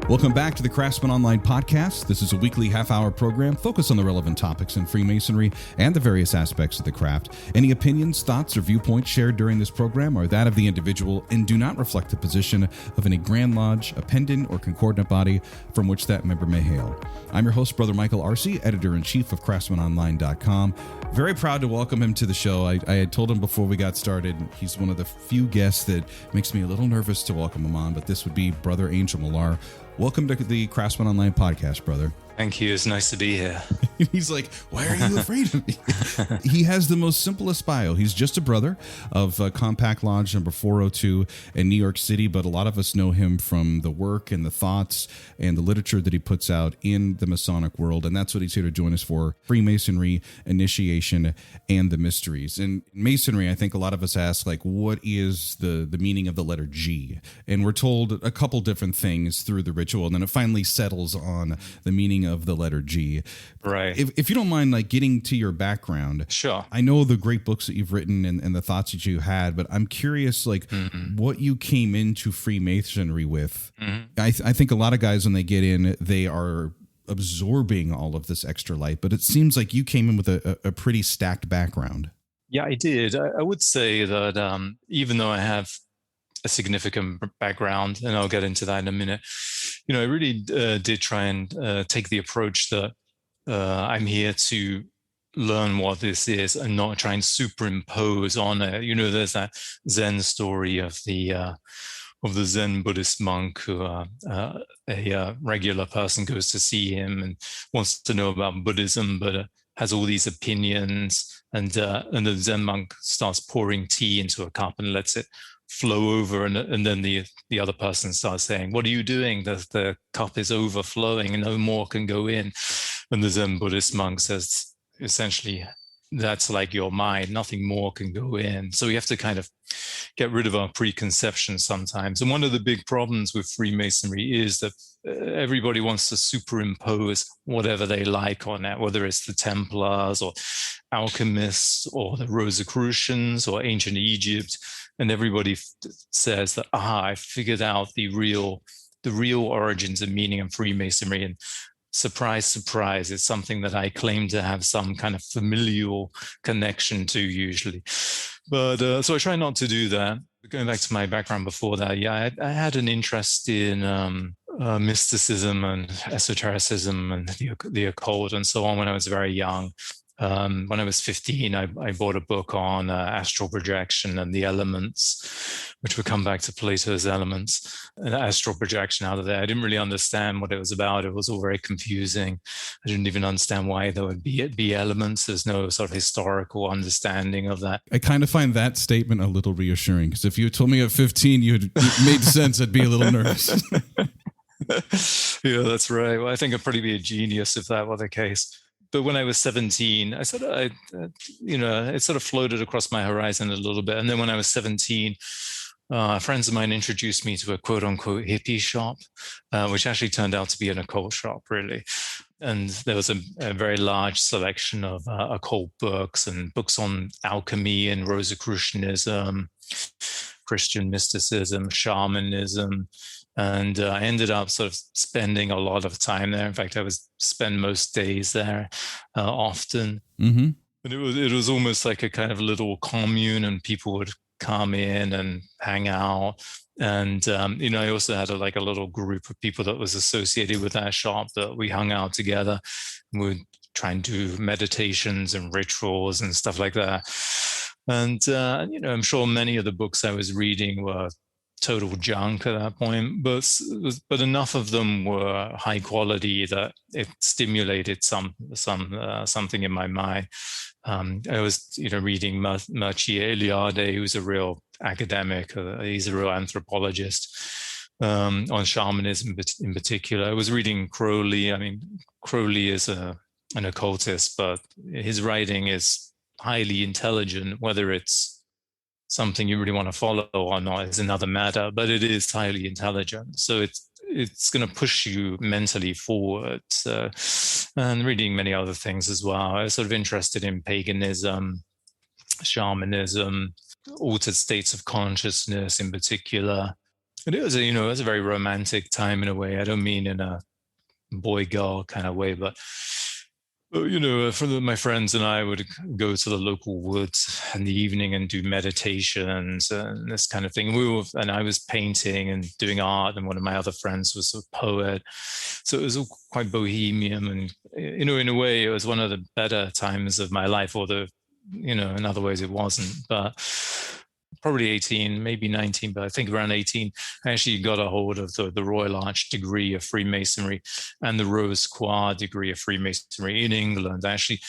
Welcome back to the Craftsman Online podcast. This is a weekly half-hour program focused on the relevant topics in Freemasonry and the various aspects of the craft. Any opinions, thoughts, or viewpoints shared during this program are that of the individual and do not reflect the position of any Grand Lodge, appendant, or concordant body from which that member may hail. I'm your host, Brother Michael Arce, Editor-in-Chief of CraftsmanOnline.com. Very proud to welcome him to the show. I had told him before we got started, he's one of the few guests that makes me a little nervous to welcome him on, but this would be Brother Angel Millar. Welcome to the Craftsman Online podcast, brother. Thank you. It's nice to be here. He's like, why are you afraid of me? He has the most simplest bio. He's just a brother of Compact Lodge number 402 in New York City, but a lot of us know him from the work and the thoughts and the literature that he puts out in the Masonic world, and that's what he's here to join us for: Freemasonry, initiation, and the mysteries. And in Masonry, I think a lot of us ask, like, what is the meaning of the letter G? And we're told a couple different things through the ritual, and then it finally settles on the meaning of the letter G. Right. If you don't mind, like, getting to your background. Sure. I know the great books that you've written and the thoughts that you had, but I'm curious, like, what you came into Freemasonry with. I think a lot of guys, when they get in, they are absorbing all of this extra light, but it seems like you came in with a pretty stacked background. Yeah, I did. I would say that even though I have a significant background, and I'll get into that in a minute, I really did try and take the approach that I'm here to learn what this is and not try and superimpose on it. There's that Zen story of the Zen Buddhist monk who a regular person goes to see him and wants to know about Buddhism, but has all these opinions, and the Zen monk starts pouring tea into a cup and lets it flow over, and then the other person starts saying, "What are you doing? The cup is overflowing and no more can go in." And the Zen Buddhist monk says, essentially, that's like your mind, nothing more can go in. So we have to kind of get rid of our preconceptions sometimes. And one of the big problems with Freemasonry is that everybody wants to superimpose whatever they like on it, whether it's the Templars or alchemists or the Rosicrucians or ancient Egypt. And everybody says that, I figured out the real origins and meaning of Freemasonry. And surprise, surprise, it's something that I claim to have some kind of familial connection to usually. But so I try not to do that. Going back to my background before that, I had an interest in mysticism and esotericism and the occult and so on when I was very young. When I was 15, I bought a book on astral projection and the elements, which would come back to Plato's Elements, and astral projection out of there. I didn't really understand what it was about. It was all very confusing. I didn't even understand why there would be elements. There's no sort of historical understanding of that. I kind of find that statement a little reassuring, because if you told me at 15 it made sense, I'd be a little nervous. Yeah, that's right. Well, I think I'd probably be a genius if that were the case. But when I was 17, it sort of floated across my horizon a little bit. And then when I was 17, friends of mine introduced me to a quote unquote hippie shop, which actually turned out to be an occult shop, really. And there was a very large selection of occult books and books on alchemy and Rosicrucianism, Christian mysticism, shamanism. And I ended up sort of spending a lot of time there. In fact, I would spend most days there often. Mm-hmm. And it was almost like a kind of little commune, and people would come in and hang out. And, I also had a little group of people that was associated with that shop that we hung out together. And we would try and do meditations and rituals and stuff like that. And, I'm sure many of the books I was reading were total junk at that point, but enough of them were high quality that it stimulated something in my mind. I was reading Mircea Eliade, who's a real academic. He's a real anthropologist on shamanism in particular. I was reading Crowley. I mean, Crowley is an occultist, but his writing is highly intelligent. Whether it's something you really want to follow or not is another matter, but it is highly intelligent. So it's going to push you mentally forward. And reading many other things as well. I was sort of interested in paganism, shamanism, altered states of consciousness in particular. it was it was a very romantic time in a way. I don't mean in a boy girl kind of way, but my friends and I would go to the local woods in the evening and do meditations and this kind of thing. And I was painting and doing art, and one of my other friends was a poet. So it was all quite bohemian, and in a way, it was one of the better times of my life. Although, in other ways, it wasn't. But probably 18, maybe 19, but I think around 18, I actually got a hold of the Royal Arch degree of Freemasonry and the Rose Croix degree of Freemasonry in England. I actually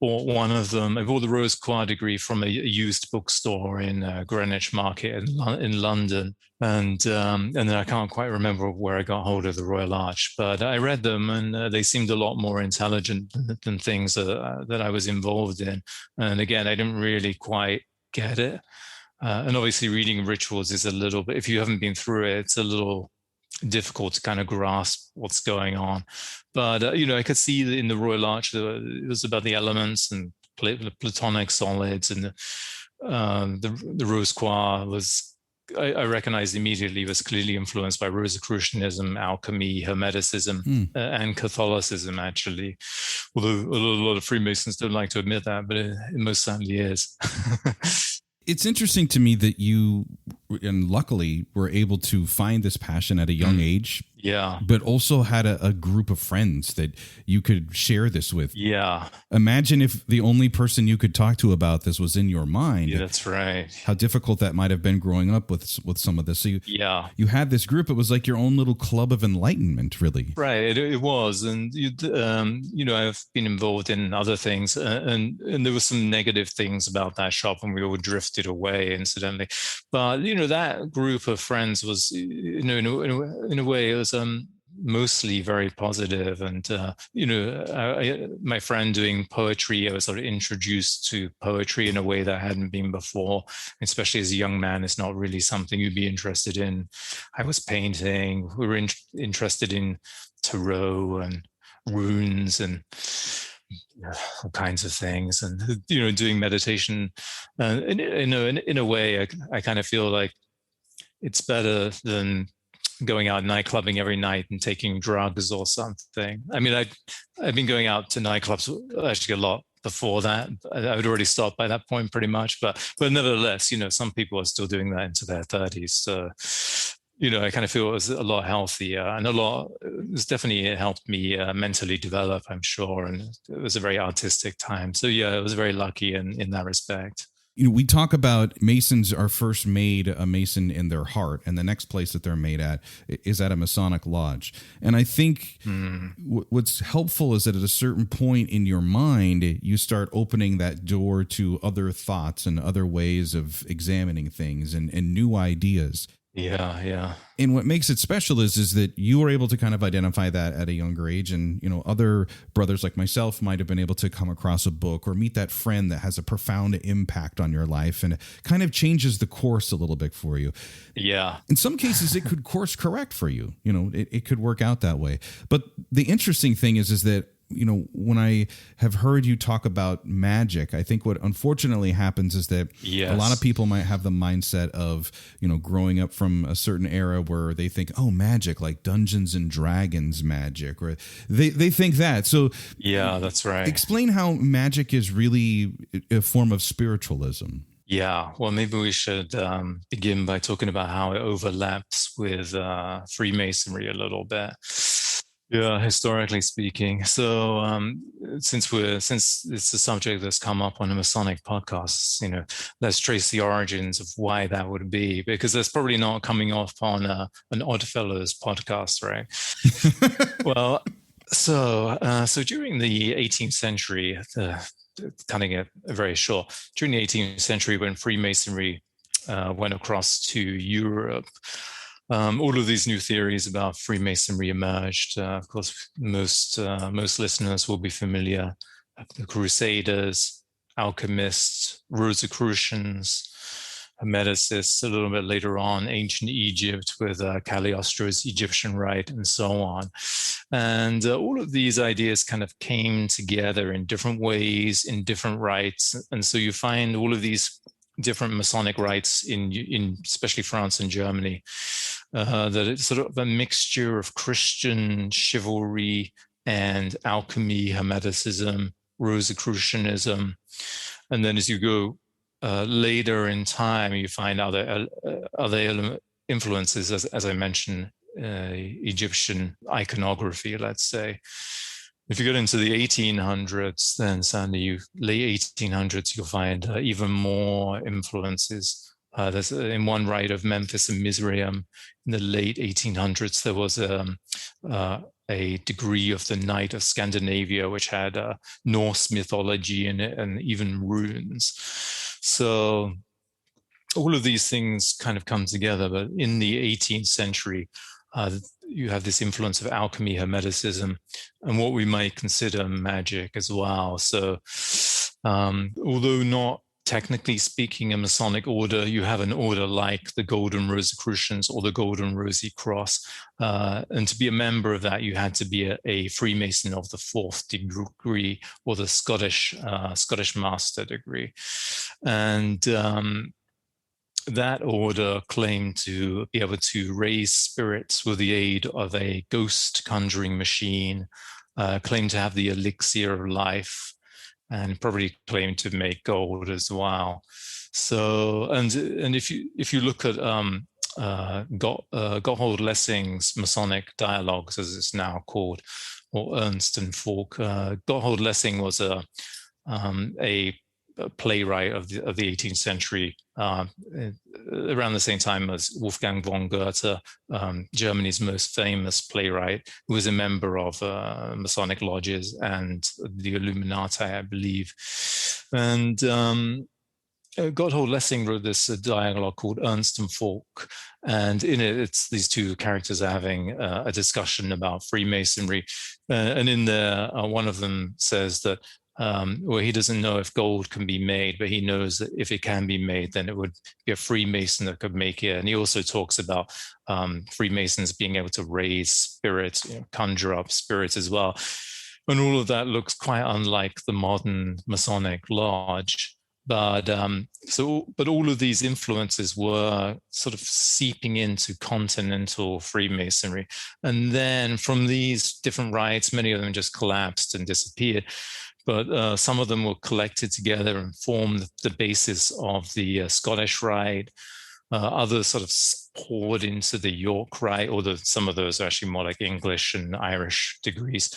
bought one of them. I bought the Rose Croix degree from a used bookstore in Greenwich Market in London. And then I can't quite remember where I got hold of the Royal Arch, but I read them, and they seemed a lot more intelligent than things that I was involved in. And again, I didn't really quite get it. And obviously reading rituals is a little bit, if you haven't been through it, it's a little difficult to kind of grasp what's going on. But, I could see that in the Royal Arch, it was about the elements and platonic solids, and the Rose Croix was, I recognized immediately, was clearly influenced by Rosicrucianism, alchemy, Hermeticism, and Catholicism, actually. Although a lot of Freemasons don't like to admit that, but it most certainly is. It's interesting to me that you, and luckily, were able to find this passion at a young age. Yeah. But also had a group of friends that you could share this with. Yeah. Imagine if the only person you could talk to about this was in your mind. Yeah, that's right. How difficult that might have been growing up with some of this. So you had this group. It was like your own little club of enlightenment, really. Right. It was. And, I've been involved in other things, and there were some negative things about that shop, and we all drifted away, incidentally. But, that group of friends was, in a way, it was mostly very positive. And, my friend doing poetry, I was sort of introduced to poetry in a way that I hadn't been before, especially as a young man. It's not really something you'd be interested in. I was painting. We were interested in tarot and runes and all kinds of things, and doing meditation. In a way, I kind of feel like it's better than going out nightclubbing every night and taking drugs or something. I mean, I've been going out to nightclubs actually a lot before that. I would already stopped by that point pretty much, but nevertheless, some people are still doing that into their 30s. So, I kind of feel it was a lot healthier, and it's definitely helped me mentally develop, I'm sure. And it was a very artistic time. So yeah, I was very lucky in that respect. We talk about Masons are first made a Mason in their heart, and the next place that they're made at is at a Masonic lodge. And I think what's helpful is that at a certain point in your mind, you start opening that door to other thoughts and other ways of examining things and new ideas. Yeah. And what makes it special is that you were able to kind of identify that at a younger age. And, other brothers like myself might have been able to come across a book or meet that friend that has a profound impact on your life and kind of changes the course a little bit for you. Yeah. In some cases, it could course correct for you. It could work out that way. But the interesting thing is that when I have heard you talk about magic, I think what unfortunately happens is that a lot of people might have the mindset of, growing up from a certain era where they think, oh, magic, like Dungeons and Dragons magic, or they think that. So yeah, that's right. Explain how magic is really a form of spiritualism. Yeah, well, maybe we should begin by talking about how it overlaps with Freemasonry a little bit. Yeah, historically speaking. So, since it's a subject that's come up on a Masonic podcast, let's trace the origins of why that would be, because that's probably not coming off on an Oddfellows podcast, right? Well, so during the 18th century, cutting it very short, during the 18th century, when Freemasonry went across to Europe, all of these new theories about Freemasonry emerged. Of course, most listeners will be familiar. The Crusaders, alchemists, Rosicrucians, Hermeticists, a little bit later on, ancient Egypt with Cagliostro's Egyptian Rite, and so on. And all of these ideas kind of came together in different ways, in different rites. And so you find all of these different Masonic rites in especially France and Germany. that it's sort of a mixture of Christian chivalry and alchemy, Hermeticism, Rosicrucianism. And then as you go later in time, you find other influences, as I mentioned, Egyptian iconography, let's say. If you get into the 1800s, then certainly late 1800s, you'll find even more influences. There's in one rite of Memphis and Mizraim in the late 1800s, there was a degree of the Knight of Scandinavia, which had Norse mythology in it and even runes. So all of these things kind of come together. But in the 18th century, you have this influence of alchemy, Hermeticism, and what we might consider magic as well. So although not technically speaking a Masonic order, you have an order like the Golden Rosicrucians or the Golden Rosy Cross. And to be a member of that, you had to be a Freemason of the 4th degree or the Scottish Master degree. And that order claimed to be able to raise spirits with the aid of a ghost conjuring machine, claimed to have the elixir of life, and probably claimed to make gold as well. So, and if you look at Gotthold Lessing's Masonic Dialogues, as it's now called, or Ernst and Falk, Gotthold Lessing was a playwright of the 18th century, around the same time as Wolfgang von Goethe, Germany's most famous playwright, who was a member of Masonic lodges and the Illuminati, I believe. And Gotthold Lessing wrote this dialogue called Ernst and Falk, and in it, it's these two characters are having a discussion about Freemasonry, and in there, one of them says that well, he doesn't know if gold can be made, but he knows that if it can be made, then it would be a Freemason that could make it. And he also talks about Freemasons being able to raise spirits, conjure up spirits as well. And all of that looks quite unlike the modern Masonic lodge. But but all of these influences were sort of seeping into continental Freemasonry. And then from these different rites, many of them just collapsed and disappeared. But some of them were collected together and formed the basis of the Scottish Rite. Others sort of poured into the York Rite, although some of those are actually more like English and Irish degrees.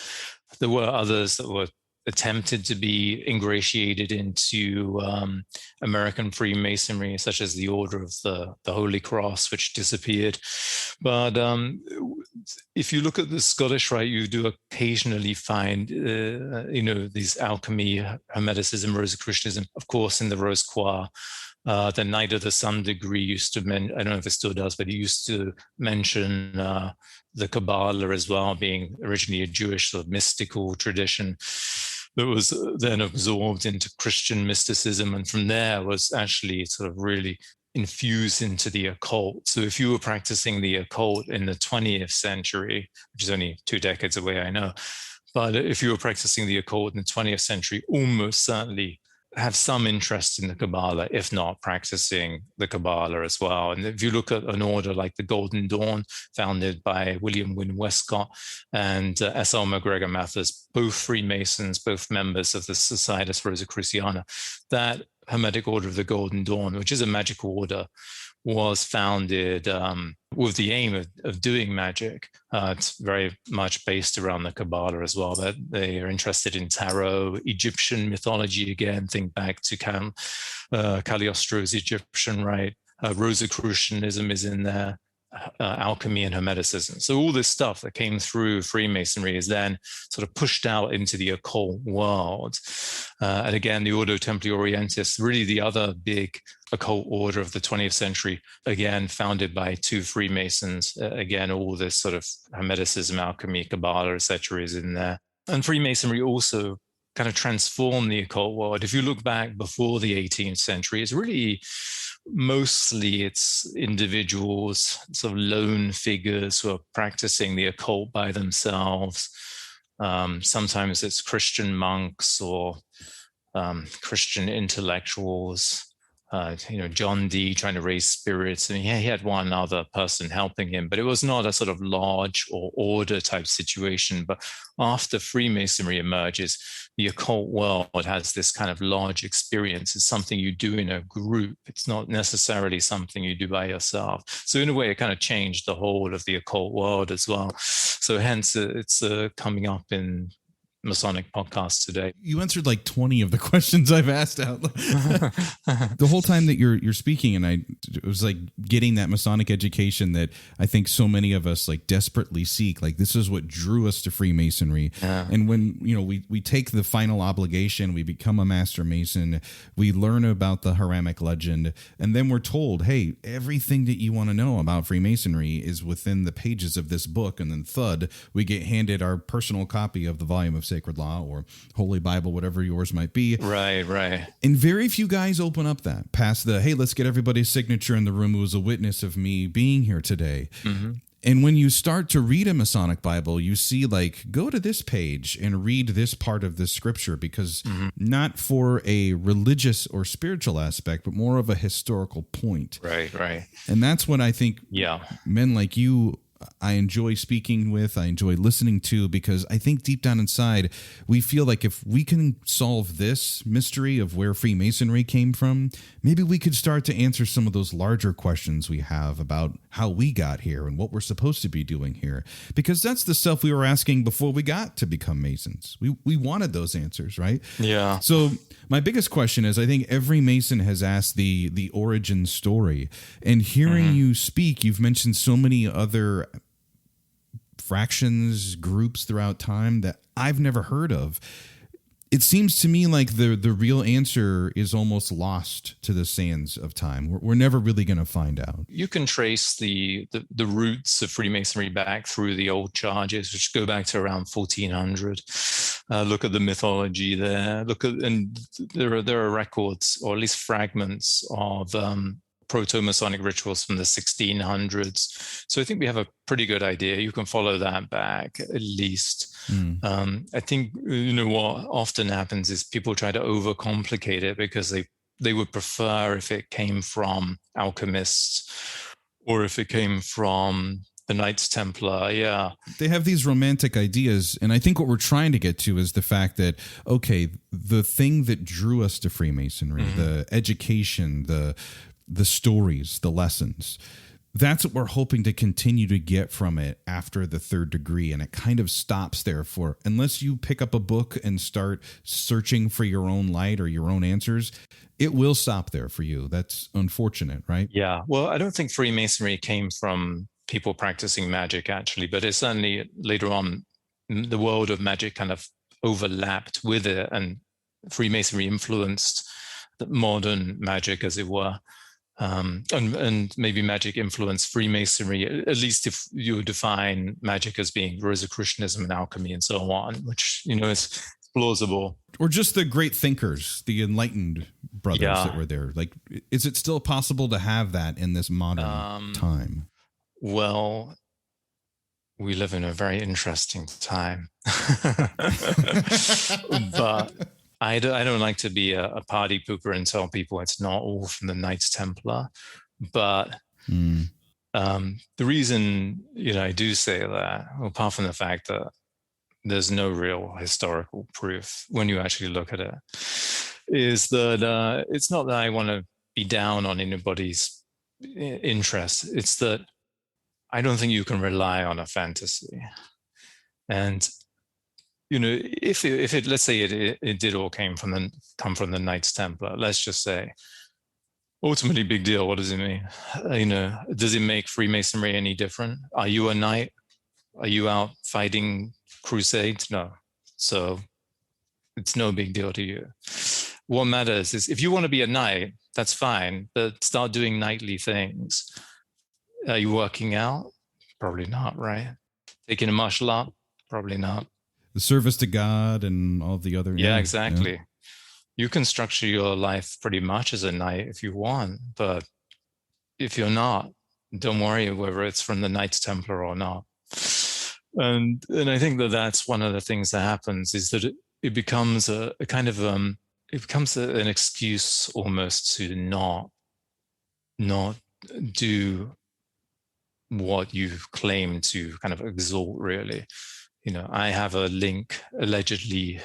There were others that were attempted to be ingratiated into American Freemasonry, such as the Order of the Holy Cross, which disappeared. But if you look at the Scottish Rite, you do occasionally find, these alchemy, Hermeticism, Rosicrucianism, of course, in the Rose Croix. The Knight of the Sun degree used to I don't know if it still does, but he used to mention the Kabbalah as well, being originally a Jewish sort of mystical tradition that was then absorbed into Christian mysticism, and from there was actually sort of really infused into the occult. So if you were practicing the occult in the 20th century, which is only 2 decades away, I know, but if you were practicing the occult in the 20th century, almost certainly have some interest in the Kabbalah, if not practicing the Kabbalah as well. And if you look at an order like the Golden Dawn, founded by William Wynne Westcott and S.L. MacGregor Mathers, both Freemasons, both members of the Societas Rosicruciana, that Hermetic Order of the Golden Dawn, which is a magical order, was founded with the aim of doing magic. It's very much based around the Kabbalah as well. That they are interested in tarot, Egyptian mythology again. Think back to Cagliostro's Egyptian Rite. Rosicrucianism is in there. Alchemy and Hermeticism. So all this stuff that came through Freemasonry is then sort of pushed out into the occult world. And again, the Ordo Templi Orientis, really the other big occult order of the 20th century, again, founded by 2 Freemasons. Again, all this sort of Hermeticism, alchemy, Kabbalah, etc. is in there. And Freemasonry also kind of transformed the occult world. If you look back before the 18th century, it's really mostly it's individuals, sort of lone figures who are practicing the occult by themselves. Sometimes it's Christian monks or Christian intellectuals. John Dee trying to raise spirits, and he had one other person helping him, but it was not a sort of lodge or order type situation. But after Freemasonry emerges, the occult world has this kind of lodge experience. It's something you do in a group. It's not necessarily something you do by yourself. So in a way, it kind of changed the whole of the occult world as well. So hence, it's coming up in Masonic podcast today. You answered like 20 of the questions I've asked out the whole time that you're speaking, and it was like getting that Masonic education that I think so many of us like desperately seek. Like, this is what drew us to Freemasonry. Yeah. And when we take the final obligation, we become a Master Mason, we learn about the Hiramic legend, and then we're told, hey, everything that you want to know about Freemasonry is within the pages of this book. And then thud, we get handed our personal copy of the volume of Sacred Law or Holy Bible, whatever yours might be. Right. And very few guys open up that past the, hey, let's get everybody's signature in the room who was a witness of me being here today. Mm-hmm. And when you start to read a Masonic Bible, you see, like, go to this page and read this part of this scripture, because not for a religious or spiritual aspect, but more of a historical point. Right. And that's what I think men like you, I enjoy speaking with, I enjoy listening to, because I think deep down inside, we feel like if we can solve this mystery of where Freemasonry came from, maybe we could start to answer some of those larger questions we have about how we got here and what we're supposed to be doing here. Because that's the stuff we were asking before we got to become Masons. We wanted those answers, right? Yeah. So my biggest question is, I think every Mason has asked the origin story. And hearing you speak, you've mentioned so many other fractions, groups throughout time that I've never heard of. It seems to me like the real answer is almost lost to the sands of time. We're never really going to find out. You can trace the roots of Freemasonry back through the old charges, which go back to around 1400. Look at the mythology there. And there are records, or at least fragments of proto-Masonic rituals from the 1600s. So I think we have a pretty good idea. You can follow that back at least. I think what often happens is people try to overcomplicate it because they would prefer if it came from alchemists or if it came from the Knights Templar. Yeah, they have these romantic ideas, and I think what we're trying to get to is the fact that, okay, the thing that drew us to Freemasonry, the education, the stories, the lessons, that's what we're hoping to continue to get from it after the third degree. And it kind of stops there unless you pick up a book and start searching for your own light or your own answers, it will stop there for you. That's unfortunate, right? Yeah. Well, I don't think Freemasonry came from people practicing magic, actually, but it's certainly later on the world of magic kind of overlapped with it, and Freemasonry influenced the modern magic, as it were. And maybe magic influenced Freemasonry, at least if you define magic as being Rosicrucianism and alchemy and so on, which, is plausible. Or just the great thinkers, the enlightened brothers that were there. Like, is it still possible to have that in this modern time? Well, we live in a very interesting time. But I don't like to be a party pooper and tell people it's not all from the Knights Templar. But the reason, I do say that, apart from the fact that there's no real historical proof when you actually look at it, is that it's not that I want to be down on anybody's interest. It's that I don't think you can rely on a fantasy. And if it let's say it did all come from the Knights Templar, let's just say, ultimately, big deal. What does it mean? Does it make Freemasonry any different? Are you a knight? Are you out fighting crusades? No. So it's no big deal to you. What matters is if you want to be a knight, that's fine, but start doing knightly things. Are you working out? Probably not, right? Taking a martial art? Probably not. The service to God and all the other... Yeah, exactly. Yeah. You can structure your life pretty much as a knight if you want, but if you're not, don't worry whether it's from the Knights Templar or not. And I think that's one of the things that happens, is that it becomes a kind of it becomes an excuse almost to not do what you've claimed to kind of exalt, really. I have a link allegedly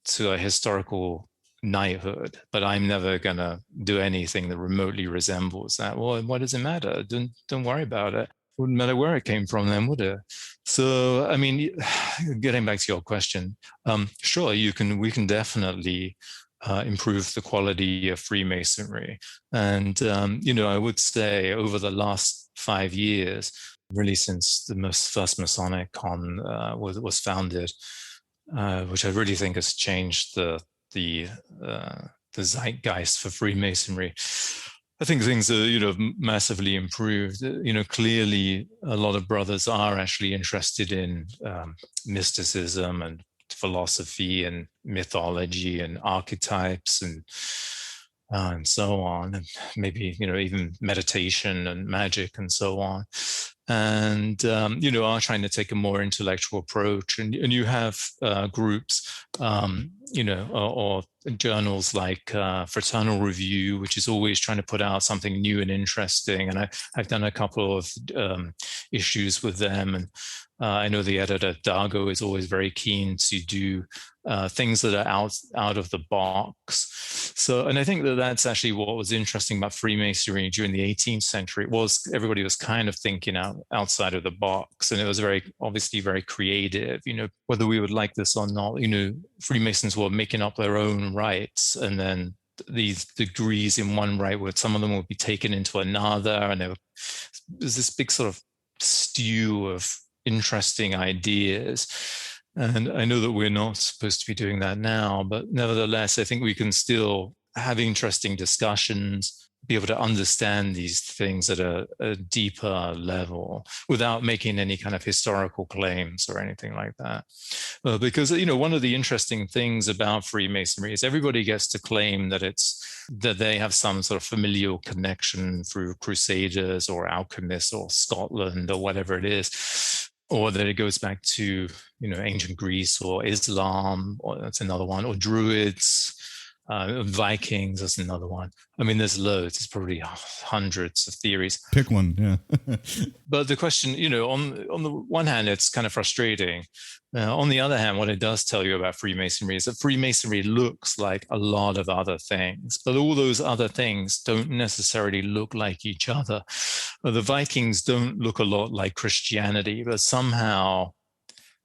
to a historical knighthood, but I'm never going to do anything that remotely resembles that. Well, what does it matter? Don't worry about it. Wouldn't matter where it came from then, would it? So, I mean, getting back to your question, sure, we can definitely improve the quality of Freemasonry. And, I would say over the last 5 years, really since the first Masonic Con was founded, which I really think has changed the zeitgeist for Freemasonry. I think things are, massively improved. Clearly a lot of brothers are actually interested in mysticism and philosophy and mythology and archetypes and so on, and maybe even meditation and magic and so on, and are trying to take a more intellectual approach. And you have groups, or journals like Fraternal Review, which is always trying to put out something new and interesting. And I've done a couple of issues with them, and I know the editor Dargo is always very keen to do things that are out of the box. So, and I think that's actually what was interesting about Freemasonry during the 18th century. Everybody was kind of thinking outside of the box, and it was obviously very creative. Whether we would like this or not, Freemasons were making up their own rites, and then these degrees in one rite, where some of them would be taken into another, and there's this big sort of stew of interesting ideas. And I know that we're not supposed to be doing that now, but nevertheless, I think we can still have interesting discussions, be able to understand these things at a deeper level without making any kind of historical claims or anything like that. Because, one of the interesting things about Freemasonry is everybody gets to claim that they have some sort of familial connection through Crusaders or alchemists or Scotland or whatever it is, or that it goes back to, ancient Greece or Islam, or that's another one, or Druids, Vikings, that's another one. I mean, there's loads. There's probably hundreds of theories. Pick one, yeah. But the question, on the one hand, it's kind of frustrating. On the other hand, what it does tell you about Freemasonry is that Freemasonry looks like a lot of other things, but all those other things don't necessarily look like each other. The Vikings don't look a lot like Christianity, but somehow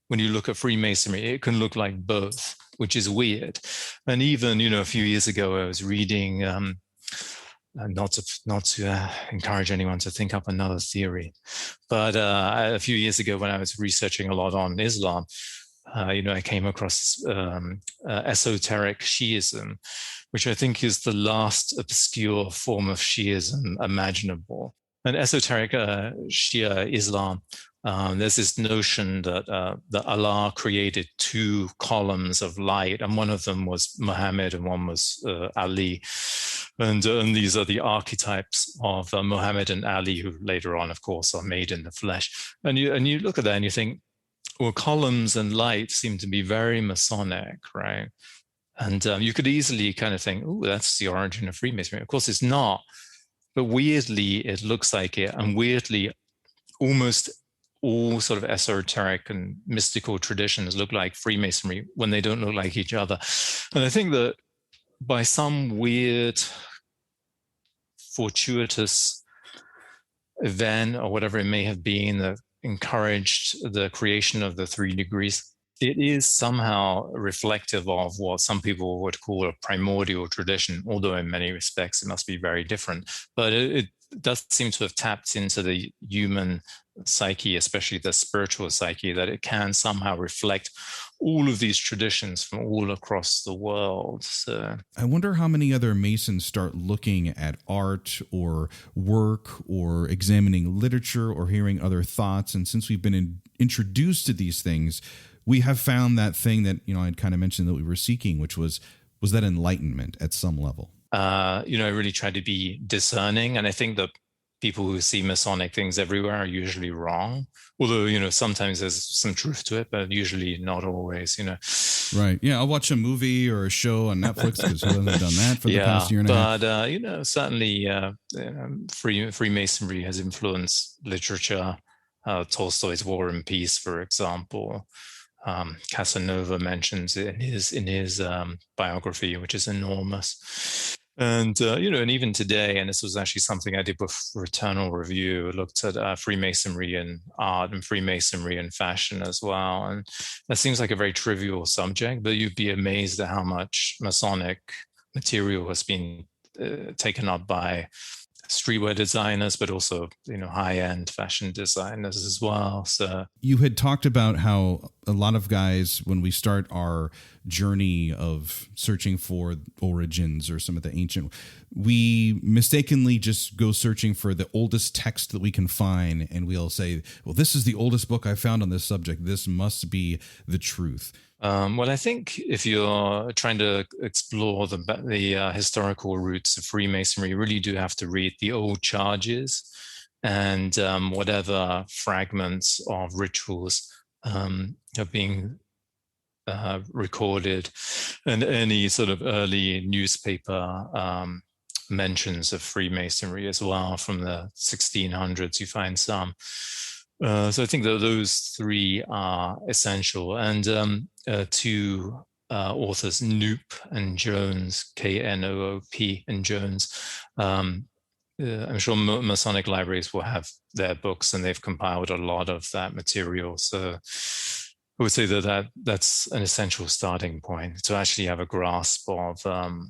when you look at Freemasonry, it can look like both, which is weird. And even, a few years ago, I was reading, not to encourage anyone to think up another theory, but a few years ago when I was researching a lot on Islam, I came across esoteric Shiism, which I think is the last obscure form of Shiism imaginable. And esoteric Shia Islam, there's this notion that Allah created two columns of light, and one of them was Muhammad and one was Ali. And these are the archetypes of Muhammad and Ali, who later on, of course, are made in the flesh. And you look at that and you think, well, columns and light seem to be very Masonic, right? And you could easily kind of think, oh, that's the origin of Freemasonry. Of course, it's not. But weirdly, it looks like it. And weirdly, almost all sort of esoteric and mystical traditions look like Freemasonry when they don't look like each other. And I think that by some weird, fortuitous event or whatever it may have been that encouraged the creation of the 3 degrees, it is somehow reflective of what some people would call a primordial tradition, although in many respects it must be very different. But it does seem to have tapped into the human psyche, especially the spiritual psyche, that it can somehow reflect all of these traditions from all across the world. So I wonder how many other Masons start looking at art or work or examining literature or hearing other thoughts. And since we've been introduced to these things, we have found that thing that, I'd kind of mentioned that we were seeking, which was was that enlightenment at some level? I really try to be discerning. And I think that people who see Masonic things everywhere are usually wrong. Although, sometimes there's some truth to it, but usually not always, Right. Yeah, I'll watch a movie or a show on Netflix because who hasn't done that for the past year and a half? But, certainly Freemasonry has influenced literature. Tolstoy's War and Peace, for example. Casanova mentions it in his biography, which is enormous. And, and even today, and this was actually something I did with Returnal Review, looked at Freemasonry and art and Freemasonry and fashion as well. And that seems like a very trivial subject, but you'd be amazed at how much Masonic material has been taken up by streetwear designers, but also, high-end fashion designers as well. So you had talked about how a lot of guys, when we start our journey of searching for origins or some of the ancient, we mistakenly just go searching for the oldest text that we can find, and we'll say, well, this is the oldest book I found on this subject. This must be the truth. Well, I think if you're trying to explore the historical roots of Freemasonry, you really do have to read the old charges and whatever fragments of rituals are being recorded, and any sort of early newspaper mentions of Freemasonry as well from the 1600s. You find some. So I think that those three are essential. And two authors, Knoop and Jones, Knoop and Jones, I'm sure Masonic libraries will have their books, and they've compiled a lot of that material. So I would say that's an essential starting point to actually have a grasp of, of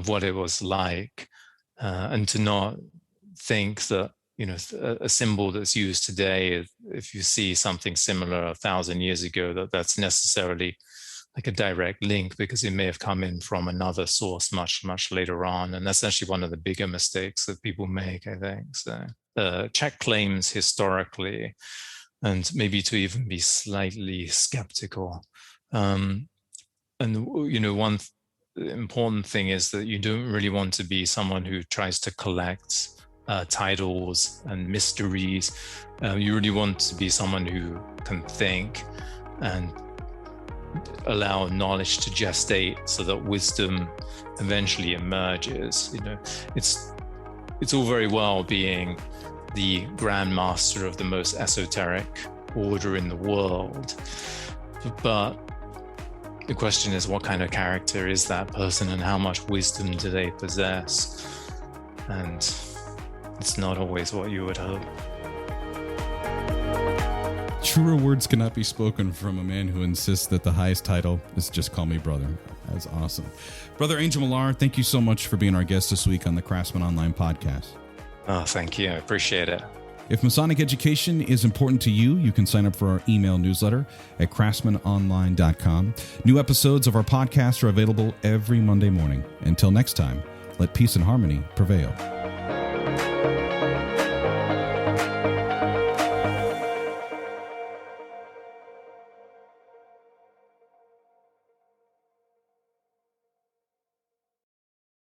what it was like, and to not think that, a symbol that's used today, if you see something similar 1,000 years ago, that's necessarily like a direct link, because it may have come in from another source much, much later on. And that's actually one of the bigger mistakes that people make, I think. So check claims historically, and maybe to even be slightly skeptical. And, one important thing is that you don't really want to be someone who tries to collect titles and mysteries. You really want to be someone who can think and allow knowledge to gestate, so that wisdom eventually emerges. It's all very well being the grand master of the most esoteric order in the world, but the question is, what kind of character is that person, and how much wisdom do they possess? And it's not always what you would hope. Truer words cannot be spoken from a man who insists that the highest title is just call me brother. That's awesome. Brother Angel Millar, thank you so much for being our guest this week on the Craftsman Online podcast. Oh, thank you. I appreciate it. If Masonic education is important to you, you can sign up for our email newsletter at craftsmanonline.com. New episodes of our podcast are available every Monday morning. Until next time, let peace and harmony prevail.